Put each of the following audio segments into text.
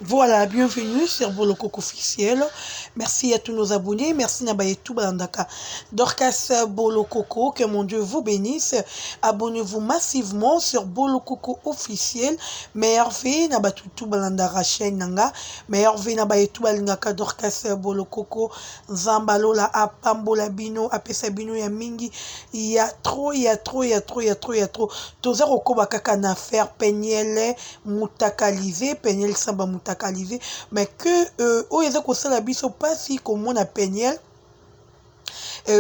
Voilà, bienvenue sur Bolokoko officiel. Merci à tous nos abonnés. Merci Nabayetou Balandaka. Dorcas Bolokoko, que mon Dieu vous bénisse. Abonnez-vous massivement sur Bolokoko officiel. Merveille Nabatutu Balandara chaîne Nanga. Merveille Nabayetou Balingaka Dorcas Bolokoko. Zambalola Apambola Bino, Apesabino Yamingi. Il y a trop. Tozer Okoba Kaka Nafer Penyele Moutakalisé, Penyel Samba Moutakalisé. Mais que oyo kosala biso pasi komona Penyel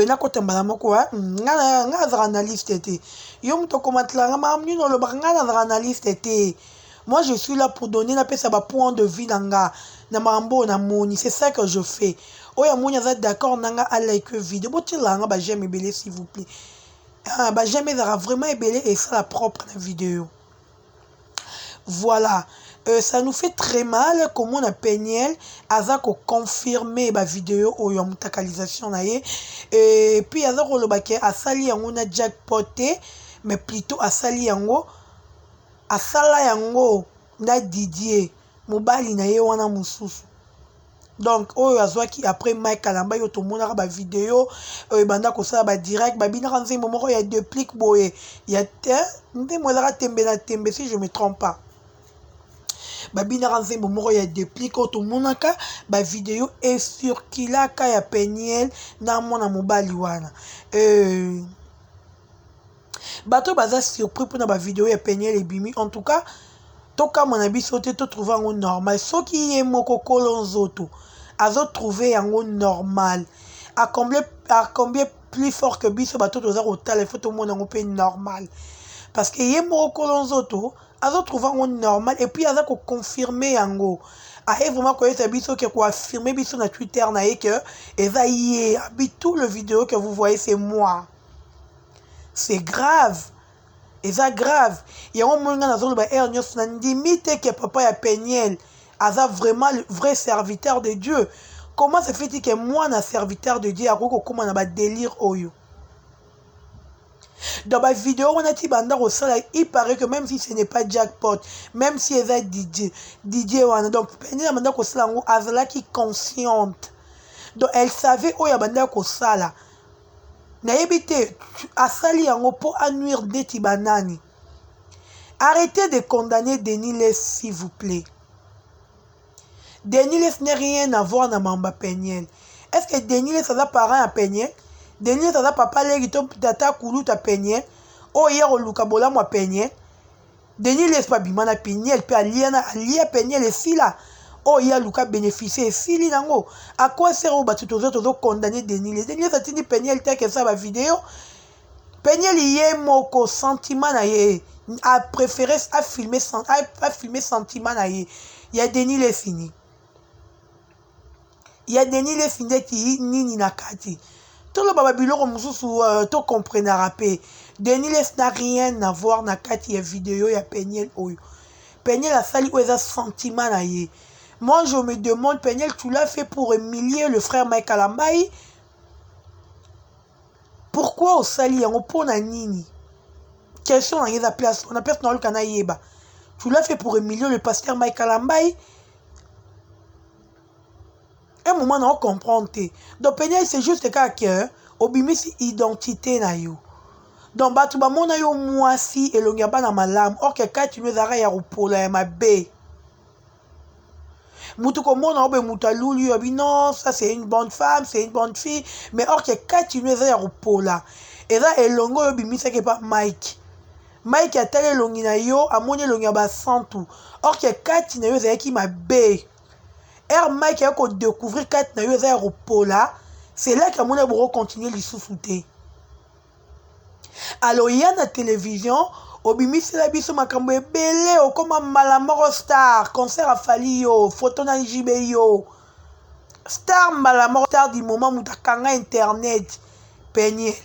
na kotambala moko nga azaka analyste te yo muto komatlanga mamnino lobaka nga azaka analyste te. Moi je suis là pour donner na pesa ba point de vue nanga na mambo na moni, c'est ça que je fais. Oya moni aza d'accord nanga à like vidéo botilanga ba j'aime ebele s'il vous plaît. Ba j'aime ezaka vraiment ebele et ça la propre la vidéo. Voilà. Ça nous fait très mal comme on a Penyel azako confirmer ba vidéo ou yon mutakalisation na ye et puis azako lobake asali yango na jackpoté mais plutôt asali yango asala yango na Didier mobali na ye wana mususu. Donc oyo azwaki après Mike Kalamba yo to monaka ba vidéo banda ko sala ba direct ba binaka nzembo moko ya duplique boye ya te ndemo ezaka tembe na tembe si je me trompe pas. Babina ranzembo moko ya depuis ko to monaka ba vidéo et circulaka ya Penyel na mona mobali wana bato baza surpris pour na ba vidéo ya Penyel ebimi. En tout cas toka mona biso te to trouver yango normal soki ye moko kolonzoto azo trouver yango normal à combien plus fort que biso bato toza kotala il faut to mona yango pe normal parce que ye moko kolonzoto azo trouver un normal et puis azo confirmer yango aye vraiment ko esa biso que ko affirmer biso na Twitter na ye que eza yé habite tout le vidéo que vous voyez c'est moi. C'est grave. Eza grave. Yango monga na zolo ba ernyos na ndimite que papa ya Penyel aza vraiment le vrai serviteur de Dieu. Comment se fait-il que moi na serviteur de Dieu akoko koma na ba délire oyo? Dans ma vidéo, on a dit il paraît que même si ce n'est pas jackpot, même si elle est DJ, donc Penyel qui consciente. Donc elle savait où il y a banda ko sala. Na yebite asali yango pour annuire deti banani. Arrêtez de condamner Deniles s'il vous plaît. Deniles n'a rien à voir na Mamba Penyel. Est-ce que Deniles a parent à Penyel? Deniles aza papa legi to tata kulu ta Penyel o yero luka bola mo Penyel Deniles pa bimana Penyel pe alia Penyel et sila o ya luka bénéficier sili nango à quoi sert au batu tozo condamner Deniles a tini Penyel te que ça ba vidéo Penyel yé moko sentiment na ye a préféré à filmer sentiment na ye ya Deniles fini ya Deniles fini ki nini na kati. Tout le babylon mususu to comprendre rapé. Deniles n'a rien à voir na kati ya vidéo ya Penyel oyo. Penyel a sali oza sentiment na ye. Moi je me demande Penyel tu l'as fait pour humilier le frère Mike Kalamba. Pourquoi au sali yango pona nini? Question na yeza place. On a place dans le kana yeba. Tu l'as fait pour humilier le pasteur Mike Kalamba. Un moment on comprend. Donc Penyel c'est juste le cas que obimisi identité na yo. Donc batu ba mona yo mwasi elongia bana malamu or que quand tu nous ara ya rupola ya mabe. Mutu ko mona obe mutalulu yo bi non ça c'est une bonne femme, c'est une bonne fille mais or que quand tu nous ya rupola et là elongo yo bimisa ke pas Mike. Mike a tele longi na yo amoni longia ba santu. Or que quand tu nous ya ki mabe. Mike a découvrir quatre na yo za rupola. C'est là que mon aboro continue les sous-souter. Alors il y a la télévision, obimi c'est la biso makambo ebele o comme Malamoro Star, concert à Fali yo, photo na JB yo. Star Malamoro Star du moment où takanga internet Penyel.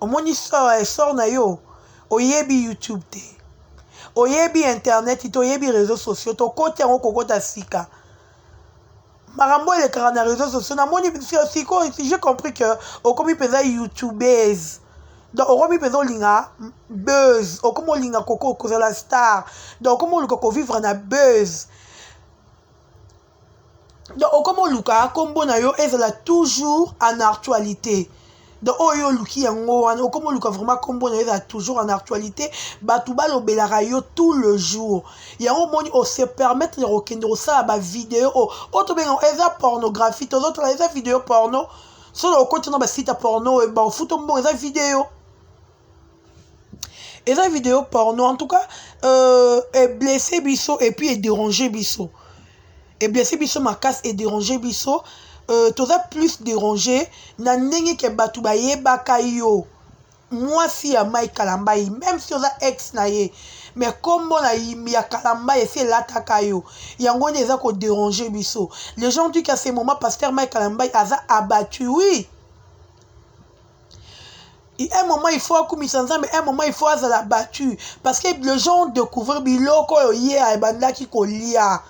Omoni sort na yo, oyebi YouTube te. Oyebi internet, to oyebi réseaux sociaux, to kote yango kokota sika. Marambo et les carans réseaux sociaux, si j'ai compris que au comme il faisait YouTubers donc okomi mpenza olinga buzz okomi olinga kozala star donc okomi oluka kovivre na buzz donc okomi oluka nkombo na yo ezala toujours en actualité donc oyo oluki yango wana okomi oluka vraiment nkombo na yo ezala toujours en actualité bato balobelaka yo tout le jour yango omoni ose permettre ya kokende kosala bavideo oyo tobenga eza pornographie tozotala eza video porno solo okoti na basite ya porno baofuta mbongo eza video porno en tout cas blessé biso et puis déranger biso et blessé biso makasi et déranger biso toza plus dérangé na ndenge ke bato bayebaka yo mwasi ya Mike Kalambai même si oza ex na ye mais kombo na ya Kalambai esi elataka yo yango nde eza kodéranger biso les gens disent qu'à ce moment pasteur Mike Kalambai aza abattu oui un moment il faut akumisa nzambe un moment il faut azala abattu parce que les gens découvrir biloko oyo ye ebandaki kolia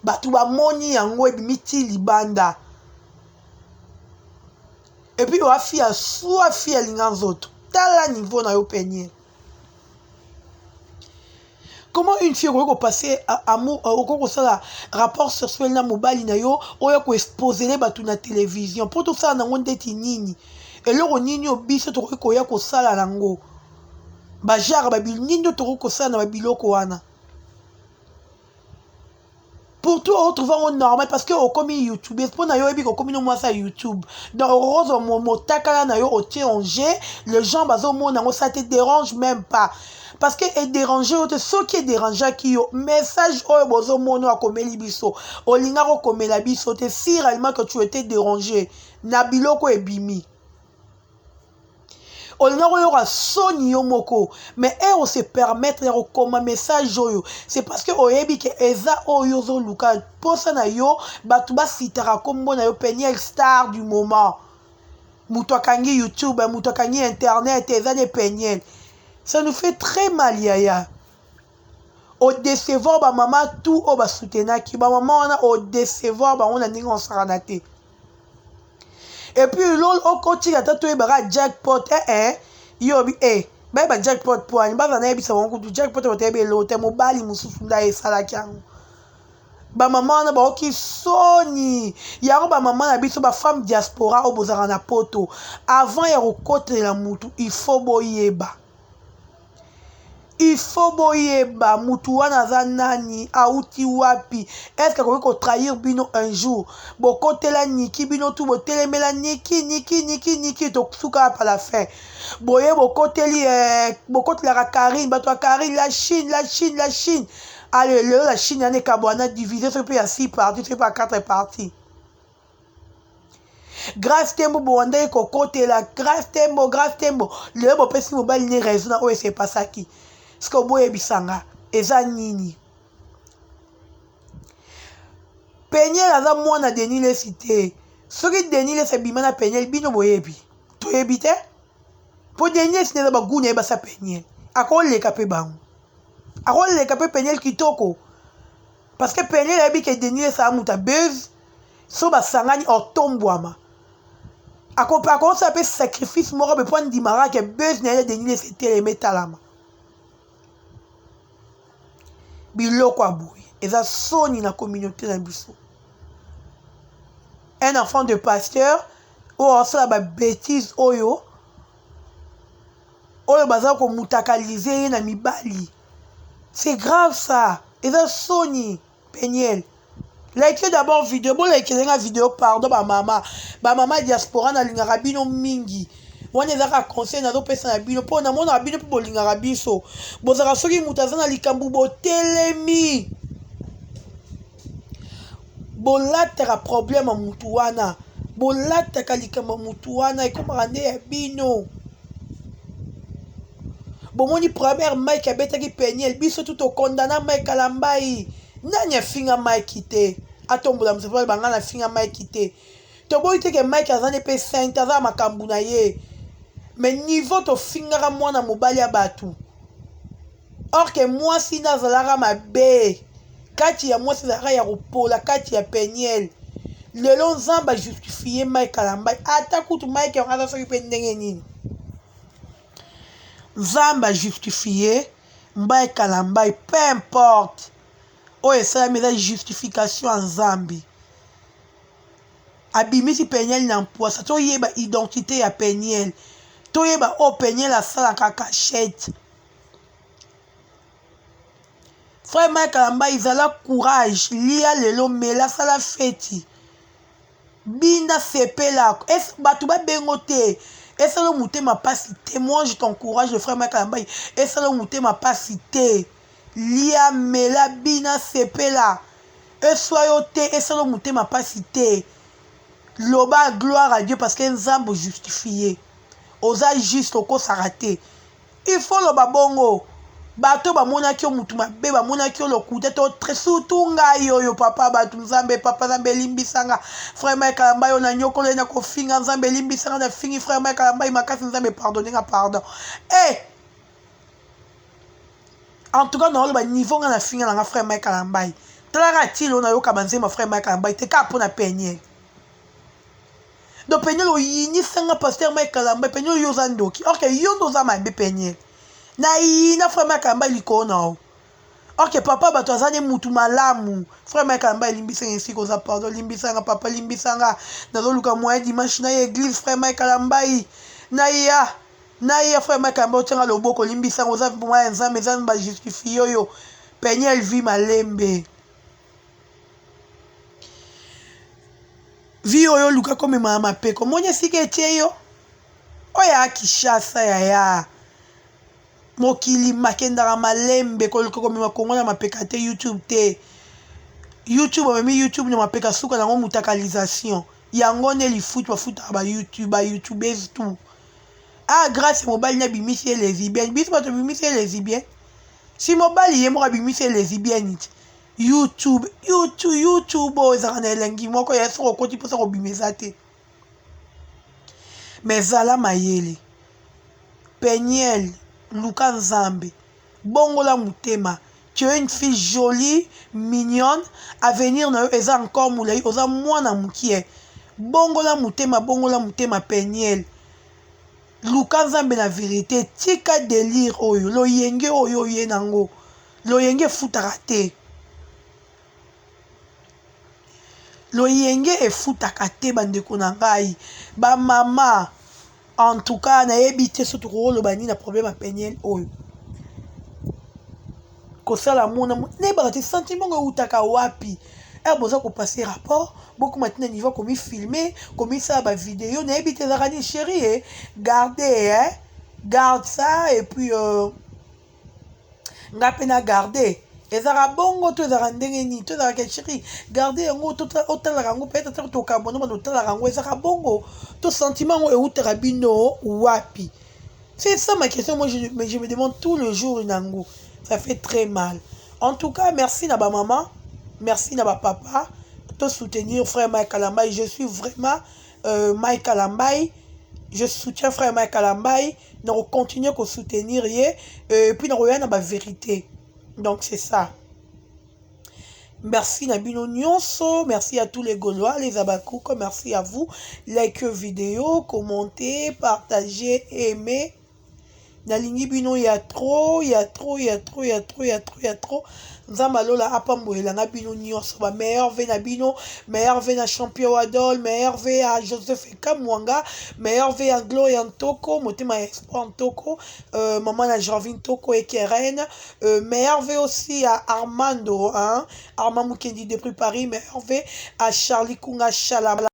bato bamoni yango ebimi ti libanda et puis oafi ya soit fi alinga nzoto tala niveau na yo peigner comment une fille okoki kopasser amour okoki kosala rapport sexuel na mobali na yo oyo koexposele bato na télévision mpo tosala nango ndeti nini eloko nini oyo biso tokoki koya kosala nango bajare nini oyo tokoki kosala na babiloko wana pour tout retrouver en normal parce que au comme YouTube pour na yo ebi ko comme moi ça YouTube donc rose motakala na yo au tienge les gens bazo mona ngo ça te dérange même pas parce que est dérangé ce qui est dérangé qui yo message oyo bozo mono akomeli biso olinga ko komela biso te si réellement que tu étais dérangé na biloko ebimi olinga koyoka soni yo moko mais on se permettre ya kokoma message oyo c'est parce que oyebi ke eza oyo ozoluka posa na yo bato basitaka kombo na yo Peniel star du moment mutu akangi YouTube mutu akangi internet eza ne Peniel ça nous fait très mal yaya au décevoir ba mama tout o basoutenaki ba mama wana au décevoir ba on a ndinga osakana te. Et puis lol okoti ata to ebara jackpot yobi ba jackpot point ba na ebisa wangu du jackpot otebe lote mobali mususu nda esala kyango ba mama na ba oki soni yango ba mama na biso ba femme diaspora obozaka na poto avant ya kokotela mutu il faut boyeba mutu wana za nani auti wapi est-ce que koki ko trahir bino un jour bokotela niki bino tu botelemela niki to suka pa la fin boye bokoteli bokotela Karine bato Karine la Chine allez la Chine ane kabwana divisé sur à 6 parties c'est pas 4 parties grâce tembo bonda kokotela grâce tembo le bo pesi mobile ni raison na o c'est pas ça qui ce que boye bisanga eza nini Peniel aza mwana Denile cité soki Denile se bima na Peniel bino boyebi to yebite po Denile sineza baguna eba sa Peniel akoleka pe bango akoleka pe Peniel kitoko parce que Peniel yebi ke Denile sa muta buzz so basangani otombwama akosa pe sacrifice moko be point dimara ke buzz na Denile c'était le metalama biloko aboui eza soni na communauté na biso un enfant de pasteur oyo asala ba bêtise oyo baza ko mutakalize ye na mibali c'est grave ça eza soni Peniel like d'abord vidéo bo like nga vidéo pardon ba mama diaspora na lingaka bino mingi wana ezaka conseil nazopesa na bino mpo na mona bino mpo bolingaka biso bozaka soki mutu aza na likambo botelemi bolataka problème mutu wana bolataka likambo mutu wana ekomaka nde ya bino bomoni première Mike abetaki Peniel biso tout okondana Mike Kalambai nani afinga Mike te atombola musafari banga na finga Mike te toboyi te ke Mike azane pe saint aza makambu na ye mais niveau to fingara mwana mobali ya batu or que mwasi nazalaka mabe kati ya mwasi zalaka ya kopola kati ya Peniel lelo nzamba justifie Mike Kalambai ata kutu Mike yango aza soki pe ndenge nini nzambe justifie mbai kala mbai peu importe oyo esalami eza justification ya nzambe abimisi Peniel na mpwasa toyeba identité ya Peniel toyeba o Peniel asalaka cachette frère Mike Kalamba izala courage lia lelo mela sala feti binda sepela bato babengo te esala motema pasi te moi je t'encourage le frère Mike Kalamba esala motema pasi te lia mela bina sepela eswa yo te esala motema pasi te loba gloire à Dieu parce que nzambo justifié oza juste okosaka te il faut loba bongo bato bamonaki yo mutu mabe bamonaki yo lokuta to surtout ngai oyo papa bato nzambe papa nzambe elimbisanga frère Mike Kalamba yo na nyokolo na kofinga nzambe elimbisanga na fingi frère Mike Kalamba makasi nzambe pardonnenga pardon en tout cas na niveau nga na finga na frère Mike Kalamba talaka tilo na yoka banzema frère Mike Kalamba te ka pona Peniel donc Peniel oyinisanga pasteur Mike Kalamba Peniel yo zandoki ok yo ndoza mabe Peniel na ina frère Mike Kalamba likona ok papa bato azane mutu malamu frère Mike Kalamba limbisanga ici koza pardon limbisanga papa limbisanga nazoluka moyen dimanche na église frère Mike Kalamba na ya frère Mike Kalamba otenga loboko limbisanga oza moyen nzambe eza ba justifie oyo Peniel vi malembe vi oyo luka komema mapeko monya sika etie yo oya Kishasa ya mokili makendaka malembe koluka komema kongo na mapeka te YouTube te YouTube amemi YouTube na mapeka suka nango mutakalisation yango ne lifutu bafutaka ba YouTubers tout grâce mobile na bimisi lesbienne biso bato bimisi lesbienne si mobile ye moko bimisi lesbienne YouTube oyo ezaka na elengi moko ya soko okoti mposa kobimisa te mais zala mayele Peniel luka nzambe bongola motema tu es une fille jolie mignonne avenir na yo eza encore molai oza mwana mokie bongola motema Peniel luka nzambe na vérité tika délire oyo loyenge oyo ye nango loyenge efutaka te loyenge efutaka te bandeko na ngai bamama en tout cas nayebi te soki tokoloba nini na problème ya Peniel oyo kosala mona nayebaka te sentiment ngo eutaka wapi boza kopase rapport bokoma tina niveau komifilme komisala bavideo nayebi te ezaka nini chérie garde ça et puis nga mpe na garde ezaka bongo to ezaka ndenge nini to ezaka chérie garde yango otalaka yango peut-être ata tokabona bana otalaka yango ezaka bongo to sentiment yango eutaka bino wapi c'est ça ma question moi je me demande tout le jour nango ça fait très mal en tout cas merci na ba maman merci na ba papa to soutenir frère Mike Kalamba je suis vraiment Mike Kalamba je soutiens frère Mike Kalamba na continuer ko soutenir et puis na roya na ba vérité. Donc c'est ça. Merci Nabino Nyonso, merci à tous les Gaulois, les Abakouko, merci à vous. Like vidéo, commentez, partagez, aimez. Nalingi bino ya trop. Nzambalola apamboela na bino nyonso ba meilleur ve na bino, meilleur ve na champion Wadol, meilleur ve à Joseph Kamwanga, meilleur ve à Gloria Ntoko, motema espoir Ntoko, maman na Jarvin Toko et Keren, meilleur ve aussi à Armando, hein, Armand Mukendi depuis Paris, meilleur ve à Charlie Kunga Shalala.